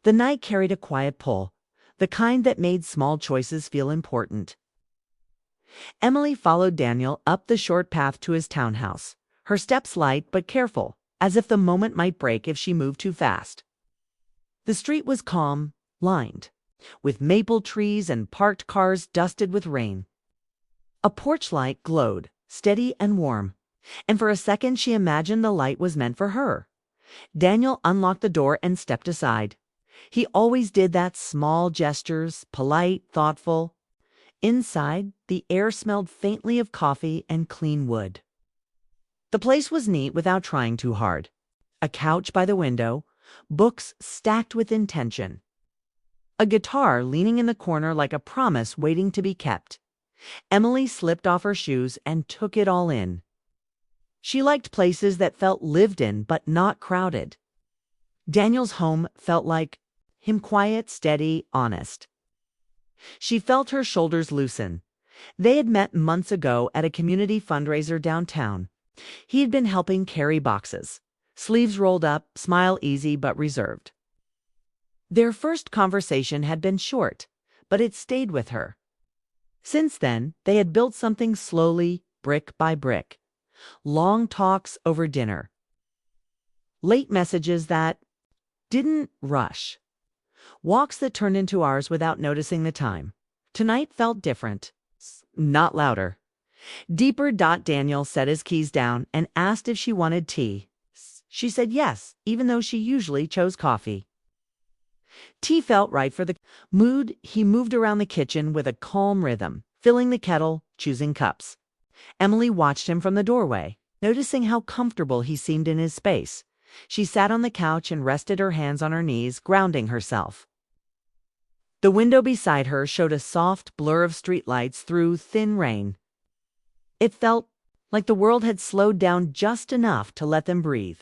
The night carried a quiet pull, the kind that made small choices feel important. Emily followed Daniel up the short path to his townhouse, her steps light but careful, as if the moment might break if she moved too fast. The street was calm, lined with maple trees and parked cars dusted with rain. A porch light glowed, steady and warm, and for a second she imagined the light was meant for her. Daniel unlocked the door and stepped aside. He always did that, small gestures, polite, thoughtful. Inside, the air smelled faintly of coffee and clean wood. The place was neat without trying too hard. A couch by the window, books stacked with intention. A guitar leaning in the corner like a promise waiting to be kept. Emily slipped off her shoes and took it all in. She liked places that felt lived in but not crowded. Daniel's home felt like him, quiet, steady, honest. She felt her shoulders loosen. They had met months ago at a community fundraiser downtown. He had been helping carry boxes, sleeves rolled up, smile easy but reserved. Their first conversation had been short, but it stayed with her. Since then, they had built something slowly, brick by brick. Long talks over dinner. Late messages that didn't rush. Walks that turned into hours without noticing the time. Tonight felt different. Not louder. Deeper. Daniel set his keys down and asked if she wanted tea. She said yes, even though she usually chose coffee. Tea felt right for the mood. He moved around the kitchen with a calm rhythm, filling the kettle, choosing cups. Emily watched him from the doorway, noticing how comfortable he seemed in his space. She sat on the couch and rested her hands on her knees, grounding herself. The window beside her showed a soft blur of streetlights through thin rain. It felt like the world had slowed down just enough to let them breathe.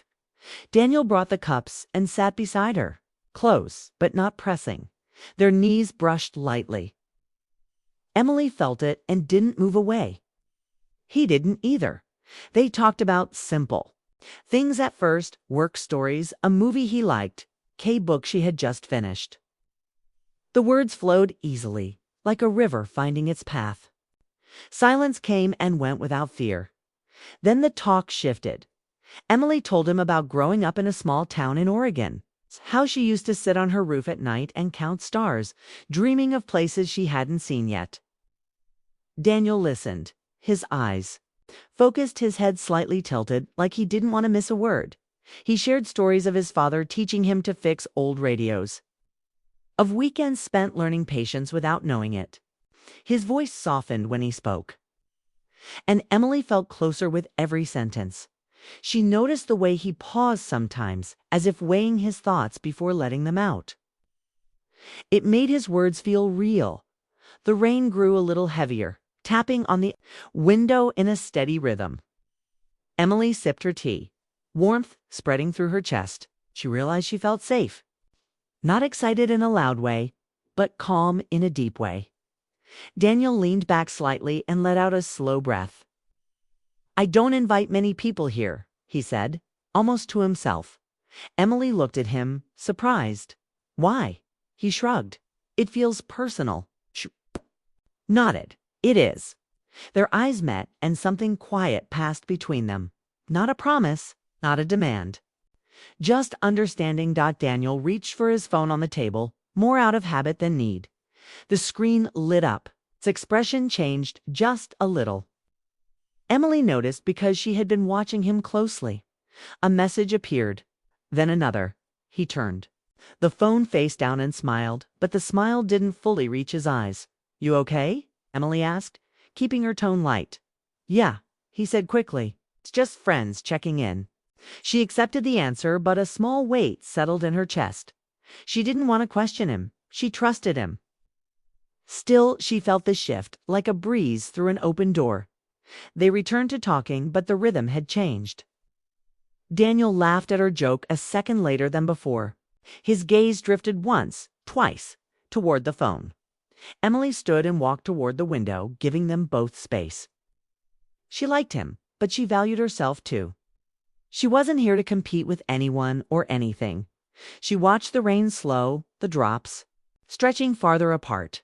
Daniel brought the cups and sat beside her, close but not pressing. Their knees brushed lightly. Emily felt it and didn't move away. He didn't either. They talked about simple things at first: work stories, a movie he liked, book she had just finished. The words flowed easily, like a river finding its path. Silence came and went without fear. Then the talk shifted. Emily told him about growing up in a small town in Oregon, how she used to sit on her roof at night and count stars, dreaming of places she hadn't seen yet. Daniel listened, his eyes focused, his head slightly tilted, like he didn't want to miss a word. He shared stories of his father teaching him to fix old radios, of weekends spent learning patience without knowing it. His voice softened when he spoke, and Emily felt closer with every sentence. She noticed the way he paused sometimes, as if weighing his thoughts before letting them out. It made his words feel real. The rain grew a little heavier, tapping on the window in a steady rhythm. Emily sipped her tea, warmth spreading through her chest. She realized she felt safe. Not excited in a loud way, but calm in a deep way. Daniel leaned back slightly and let out a slow breath. "I don't invite many people here," he said, almost to himself. Emily looked at him, surprised. "Why?" He shrugged. "It feels personal." She nodded. "It is." Their eyes met, and something quiet passed between them. Not a promise, not a demand. Just understanding. Daniel reached for his phone on the table, more out of habit than need. The screen lit up. Its expression changed just a little. Emily noticed because she had been watching him closely. A message appeared, then another. He turned the phone face down and smiled, but the smile didn't fully reach his eyes. "You okay?" Emily asked, keeping her tone light. "Yeah," he said quickly. "It's just friends checking in." She accepted the answer, but a small weight settled in her chest. She didn't want to question him. She trusted him. Still, she felt the shift, like a breeze through an open door. They returned to talking, but the rhythm had changed. Daniel laughed at her joke a second later than before. His gaze drifted once, twice, toward the phone. Emily stood and walked toward the window, giving them both space. She liked him, but she valued herself too. She wasn't here to compete with anyone or anything. She watched the rain slow, the drops, stretching farther apart.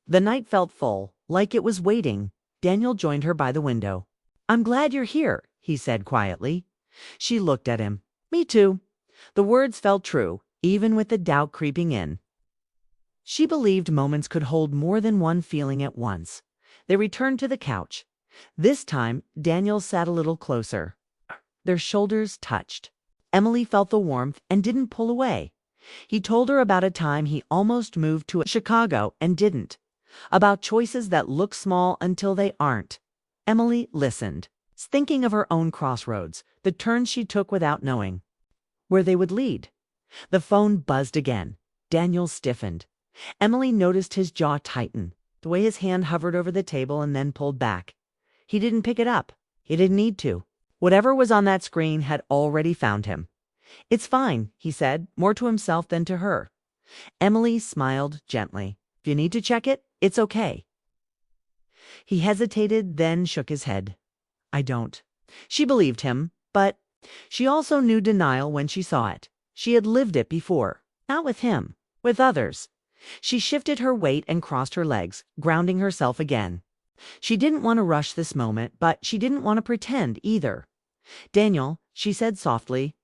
The night felt full, like it was waiting. Daniel joined her by the window. "I'm glad you're here," he said quietly. She looked at him. "Me too." The words felt true, even with the doubt creeping in. She believed moments could hold more than one feeling at once. They returned to the couch. This time, Daniel sat a little closer. Their shoulders touched. Emily felt the warmth and didn't pull away. He told her about a time he almost moved to Chicago and didn't. About choices that look small until they aren't. Emily listened, thinking of her own crossroads, the turns she took without knowing where they would lead. The phone buzzed again. Daniel stiffened. Emily noticed his jaw tighten, the way his hand hovered over the table and then pulled back. He didn't pick it up. He didn't need to. Whatever was on that screen had already found him. "It's fine," he said, more to himself than to her. Emily smiled gently. "If you need to check it, it's okay." He hesitated, then shook his head. "I don't." She believed him, but she also knew denial when she saw it. She had lived it before. Not with him, with others. She shifted her weight and crossed her legs, grounding herself again. She didn't want to rush this moment, but she didn't want to pretend either. "Daniel," she said softly,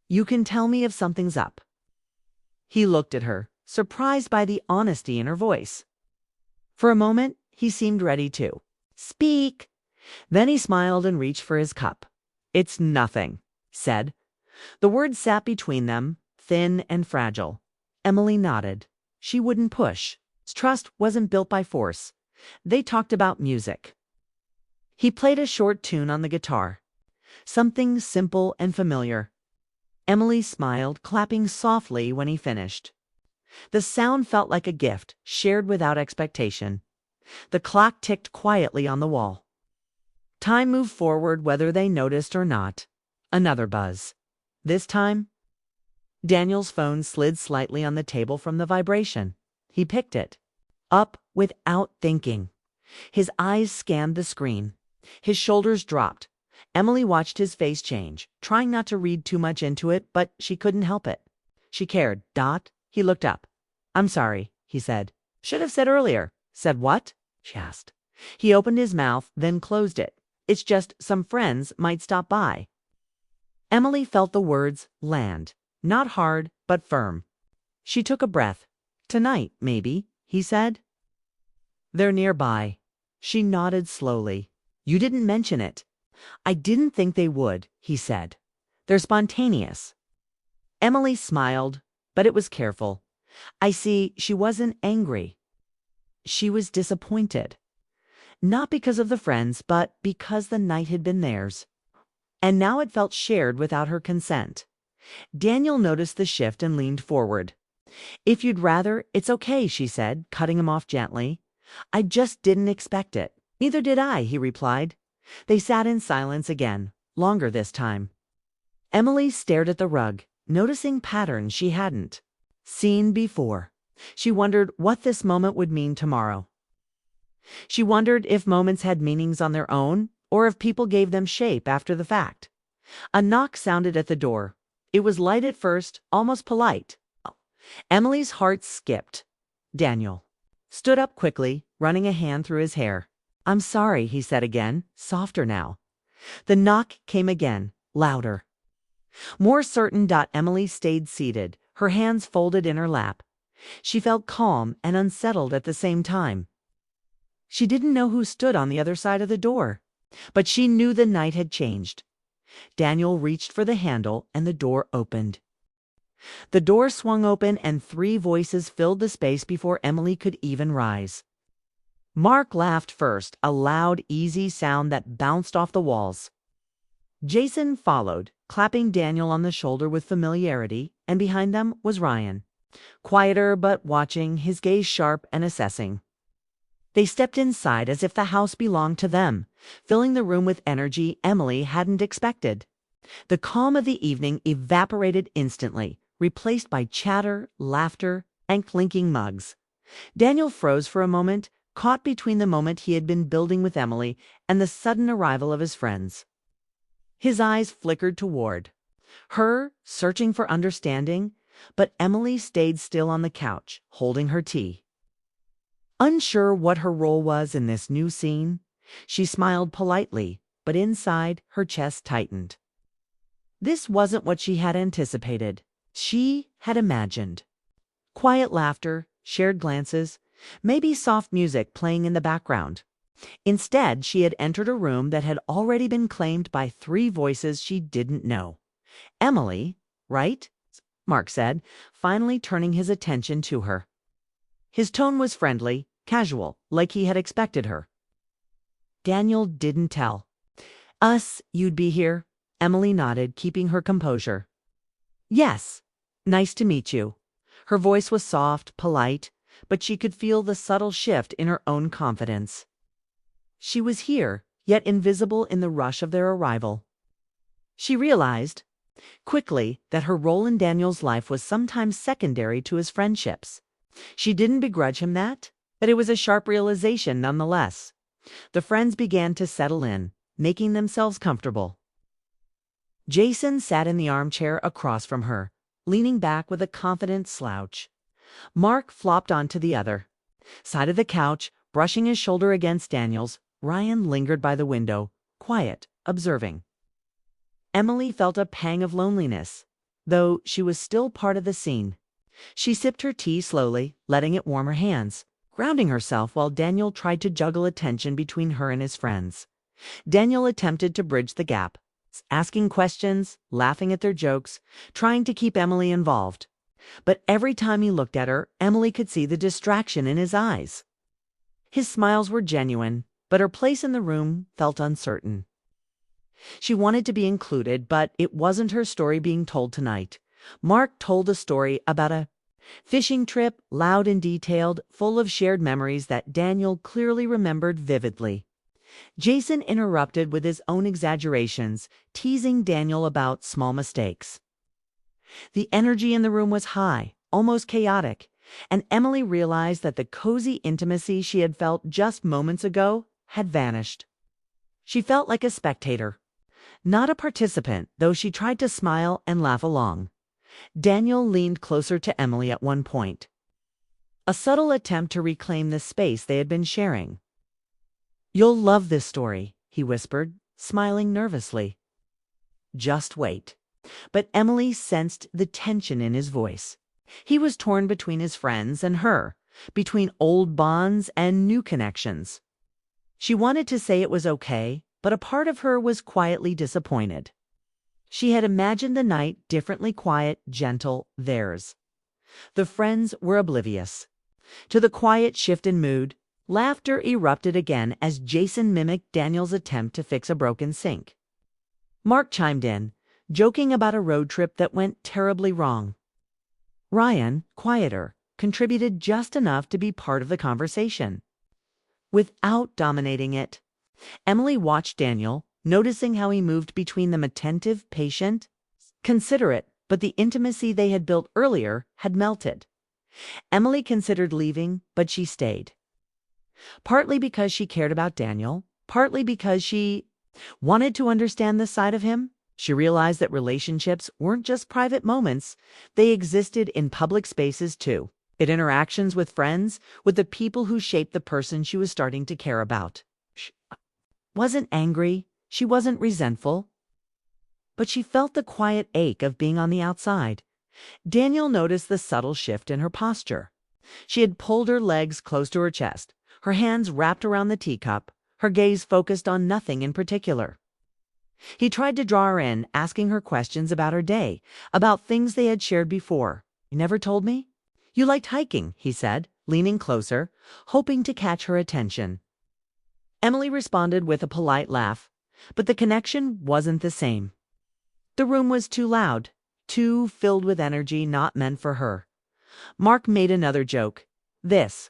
"you can tell me if something's up." He looked at her, surprised by the honesty in her voice. For a moment, he seemed ready to speak. Then he smiled and reached for his cup. "It's nothing," said. The words sat between them, thin and fragile. Emily nodded. She wouldn't push. Trust wasn't built by force. They talked about music. He played a short tune on the guitar. Something simple and familiar. Emily smiled, clapping softly when he finished. The sound felt like a gift, shared without expectation. The clock ticked quietly on the wall. Time moved forward whether they noticed or not. Another buzz. This time, Daniel's phone slid slightly on the table from the vibration. He picked it up without thinking. His eyes scanned the screen. His shoulders dropped. Emily watched his face change, trying not to read too much into it, but she couldn't help it. She cared. He looked up. "I'm sorry," he said. "Should have said earlier." "Said what?" she asked. He opened his mouth, then closed it. "It's just some friends might stop by." Emily felt the words land, not hard, but firm. She took a breath. "Tonight, maybe," he said. "They're nearby." She nodded slowly. "You didn't mention it." "I didn't think they would," he said. "They're spontaneous." Emily smiled, but it was careful. I see, she wasn't angry. She was disappointed. Not because of the friends, but because the night had been theirs. And now it felt shared without her consent. Daniel noticed the shift and leaned forward. "If you'd rather, it's okay," she said, cutting him off gently. "I just didn't expect it." "Neither did I," he replied. They sat in silence again, longer this time. Emily stared at the rug, noticing patterns she hadn't seen before. She wondered what this moment would mean tomorrow. She wondered if moments had meanings on their own, or if people gave them shape after the fact. A knock sounded at the door. It was light at first, almost polite. Emily's heart skipped. Daniel stood up quickly, running a hand through his hair. "I'm sorry," he said again, softer now. The knock came again, louder. More certain. Emily stayed seated, her hands folded in her lap. She felt calm and unsettled at the same time. She didn't know who stood on the other side of the door, but she knew the night had changed. Daniel reached for the handle and the door opened. The door swung open and 3 voices filled the space before Emily could even rise. Mark laughed first, a loud, easy sound that bounced off the walls. Jason followed, clapping Daniel on the shoulder with familiarity, and behind them was Ryan. Quieter but watching, his gaze sharp and assessing. They stepped inside as if the house belonged to them, filling the room with energy Emily hadn't expected. The calm of the evening evaporated instantly, replaced by chatter, laughter, and clinking mugs. Daniel froze for a moment, caught between the moment he had been building with Emily and the sudden arrival of his friends. His eyes flickered toward her, searching for understanding, but Emily stayed still on the couch, holding her tea. Unsure what her role was in this new scene, she smiled politely, but inside, her chest tightened. This wasn't what she had anticipated. She had imagined. Quiet laughter, shared glances, maybe soft music playing in the background. Instead, she had entered a room that had already been claimed by three voices she didn't know. "Emily, right?" Mark said, finally turning his attention to her. His tone was friendly, casual, like he had expected her. "Daniel didn't tell us you'd be here." Emily nodded, keeping her composure. "Yes, nice to meet you." Her voice was soft, polite, but she could feel the subtle shift in her own confidence. She was here, yet invisible in the rush of their arrival. She realized quickly that her role in Daniel's life was sometimes secondary to his friendships. She didn't begrudge him that, but it was a sharp realization nonetheless. The friends began to settle in, making themselves comfortable. Jason sat in the armchair across from her, leaning back with a confident slouch. Mark flopped onto the other side of the couch, brushing his shoulder against Daniel's. Ryan lingered by the window, quiet, observing. Emily felt a pang of loneliness, though she was still part of the scene. She sipped her tea slowly, letting it warm her hands, grounding herself while Daniel tried to juggle attention between her and his friends. Daniel attempted to bridge the gap, asking questions, laughing at their jokes, trying to keep Emily involved. But every time he looked at her, Emily could see the distraction in his eyes. His smiles were genuine, but her place in the room felt uncertain. She wanted to be included, but it wasn't her story being told tonight. Mark told a story about a fishing trip, loud and detailed, full of shared memories that Daniel clearly remembered vividly. Jason interrupted with his own exaggerations, teasing Daniel about small mistakes. The energy in the room was high, almost chaotic, and Emily realized that the cozy intimacy she had felt just moments ago had vanished. She felt like a spectator, not a participant, though she tried to smile and laugh along. Daniel leaned closer to Emily at one point, a subtle attempt to reclaim the space they had been sharing. "You'll love this story," he whispered, smiling nervously. "Just wait." But Emily sensed the tension in his voice. He was torn between his friends and her, between old bonds and new connections. She wanted to say it was okay, but a part of her was quietly disappointed. She had imagined the night differently, quiet, gentle, theirs. The friends were oblivious to the quiet shift in mood. Laughter erupted again as Jason mimicked Daniel's attempt to fix a broken sink. Mark chimed in, joking about a road trip that went terribly wrong. Ryan, quieter, contributed just enough to be part of the conversation, without dominating it. Emily watched Daniel, noticing how he moved between them, attentive, patient, considerate, but the intimacy they had built earlier had melted. Emily considered leaving, but she stayed. Partly because she cared about Daniel, partly because she wanted to understand this side of him. She realized that relationships weren't just private moments, they existed in public spaces too, in interactions with friends, with the people who shaped the person she was starting to care about. She wasn't angry, she wasn't resentful, but she felt the quiet ache of being on the outside. Daniel noticed the subtle shift in her posture. She had pulled her legs close to her chest, her hands wrapped around the teacup, her gaze focused on nothing in particular. He tried to draw her in, asking her questions about her day, about things they had shared before. "You never told me? You liked hiking," he said, leaning closer, hoping to catch her attention. Emily responded with a polite laugh, but the connection wasn't the same. The room was too loud, too filled with energy not meant for her. Mark made another joke, this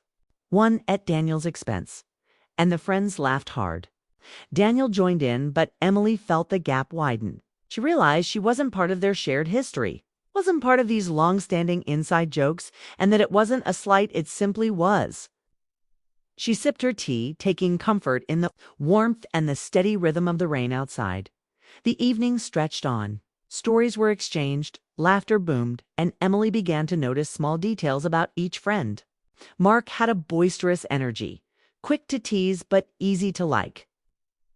one at Daniel's expense, and the friends laughed hard. Daniel joined in, but Emily felt the gap widen. She realized she wasn't part of their shared history, wasn't part of these long-standing inside jokes, and that it wasn't a slight, it simply was. She sipped her tea, taking comfort in the warmth and the steady rhythm of the rain outside. The evening stretched on. Stories were exchanged, Laughter boomed, and Emily began to notice small details about each friend. Mark had a boisterous energy, quick to tease but easy to like.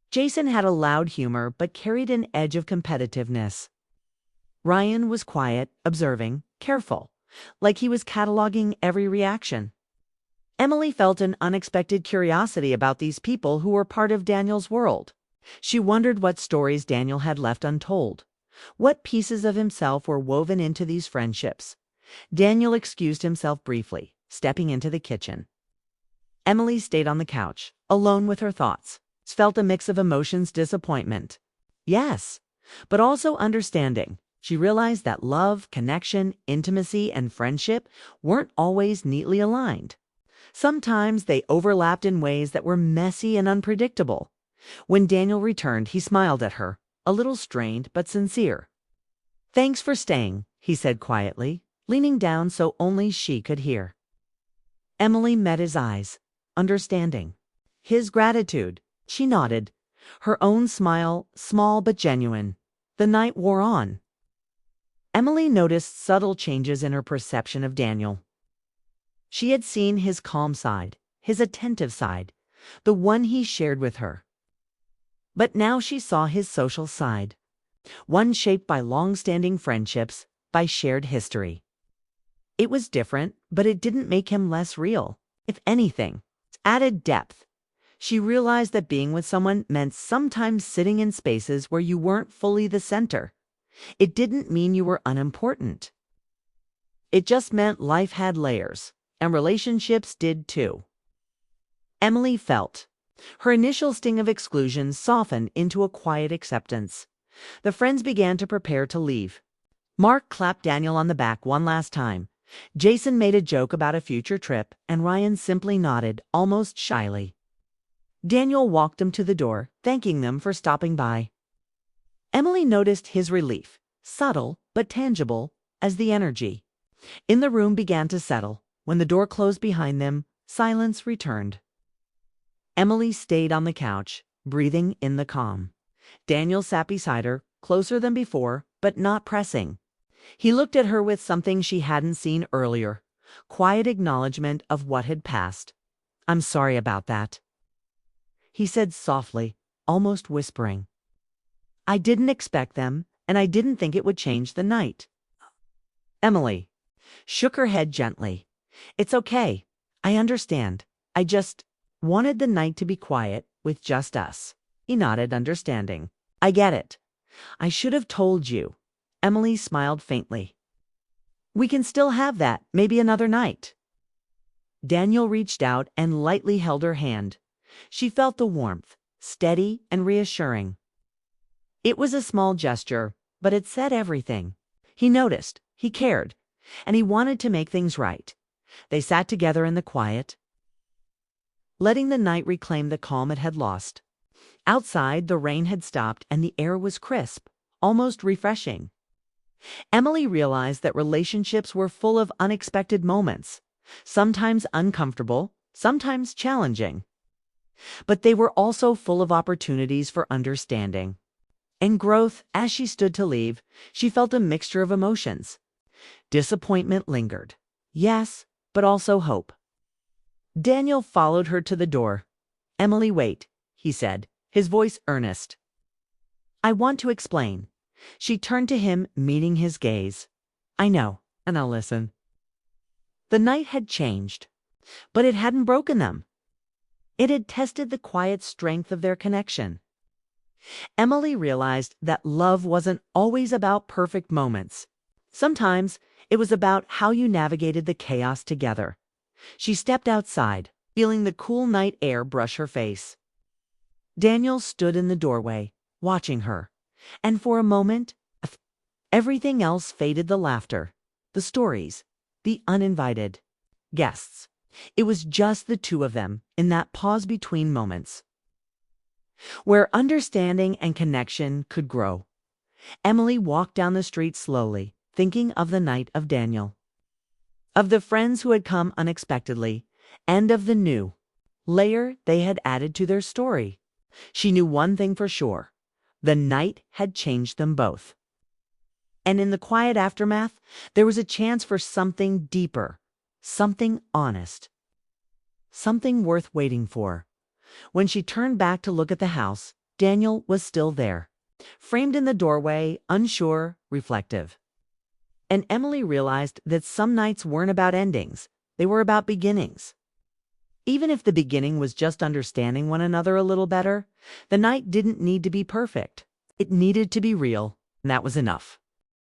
Jason had a loud humor but carried an edge of competitiveness. Ryan was quiet, observing, careful, like he was cataloging every reaction. Emily felt an unexpected curiosity about these people who were part of Daniel's world. She wondered what stories Daniel had left untold. What pieces of himself were woven into these friendships? Daniel excused himself briefly, stepping into the kitchen. Emily stayed on the couch, alone with her thoughts. Felt a mix of emotions, disappointment. Yes, but also understanding. She realized that love, connection, intimacy, and friendship weren't always neatly aligned. Sometimes they overlapped in ways that were messy and unpredictable. When Daniel returned, he smiled at her, a little strained but sincere. "Thanks for staying," he said quietly, leaning down so only she could hear. Emily met his eyes, understanding. His gratitude. She nodded, her own smile small but genuine. The night wore on. Emily noticed subtle changes in her perception of Daniel. She had seen his calm side, his attentive side, the one he shared with her. But now she saw his social side, one shaped by long-standing friendships, by shared history. It was different, but it didn't make him less real. If anything, it added depth. She realized that being with someone meant sometimes sitting in spaces where you weren't fully the center. It didn't mean you were unimportant. It just meant life had layers, and relationships did too. Emily felt. Her initial sting of exclusion softened into a quiet acceptance. The friends began to prepare to leave. Mark clapped Daniel on the back one last time. Jason made a joke about a future trip, and Ryan simply nodded, almost shyly. Daniel walked him to the door, thanking them for stopping by. Emily noticed his relief, subtle but tangible, as the energy in the room began to settle. When the door closed behind them, silence returned. Emily stayed on the couch, breathing in the calm. Daniel sat beside her, closer than before, but not pressing. He looked at her with something she hadn't seen earlier, quiet acknowledgement of what had passed. "I'm sorry about that," he said softly, almost whispering. "I didn't expect them, and I didn't think it would change the night." Emily shook her head gently. "It's okay. I understand. I just wanted the night to be quiet, with just us." He nodded, understanding. "I get it. I should have told you." Emily smiled faintly. "We can still have that, maybe another night." Daniel reached out and lightly held her hand. She felt the warmth, steady and reassuring. It was a small gesture, but it said everything. He noticed, he cared, and he wanted to make things right. They sat together in the quiet, letting the night reclaim the calm it had lost. Outside, the rain had stopped and the air was crisp, almost refreshing. Emily realized that relationships were full of unexpected moments, sometimes uncomfortable, sometimes challenging. But they were also full of opportunities for understanding and growth. As she stood to leave, she felt a mixture of emotions. Disappointment lingered. Yes, but also hope. Daniel followed her to the door. "Emily, wait," he said, his voice earnest. "I want to explain." She turned to him, meeting his gaze. "I know, and I'll listen." The night had changed, but it hadn't broken them. It had tested the quiet strength of their connection. Emily realized that love wasn't always about perfect moments. Sometimes it was about how you navigated the chaos together. She stepped outside, feeling the cool night air brush her face. Daniel stood in the doorway, watching her, and for a moment, everything else faded: the laughter, the stories, the uninvited guests. It was just the two of them in that pause between moments, where understanding and connection could grow. Emily walked down the street slowly, thinking of the night, of Daniel, of the friends who had come unexpectedly, and of the new layer they had added to their story. She knew one thing for sure: the night had changed them both. And in the quiet aftermath, there was a chance for something deeper, something honest, something worth waiting for. When she turned back to look at the house, Daniel was still there, framed in the doorway, unsure, reflective. And Emily realized that some nights weren't about endings, they were about beginnings. Even if the beginning was just understanding one another a little better, the night didn't need to be perfect. It needed to be real, and that was enough.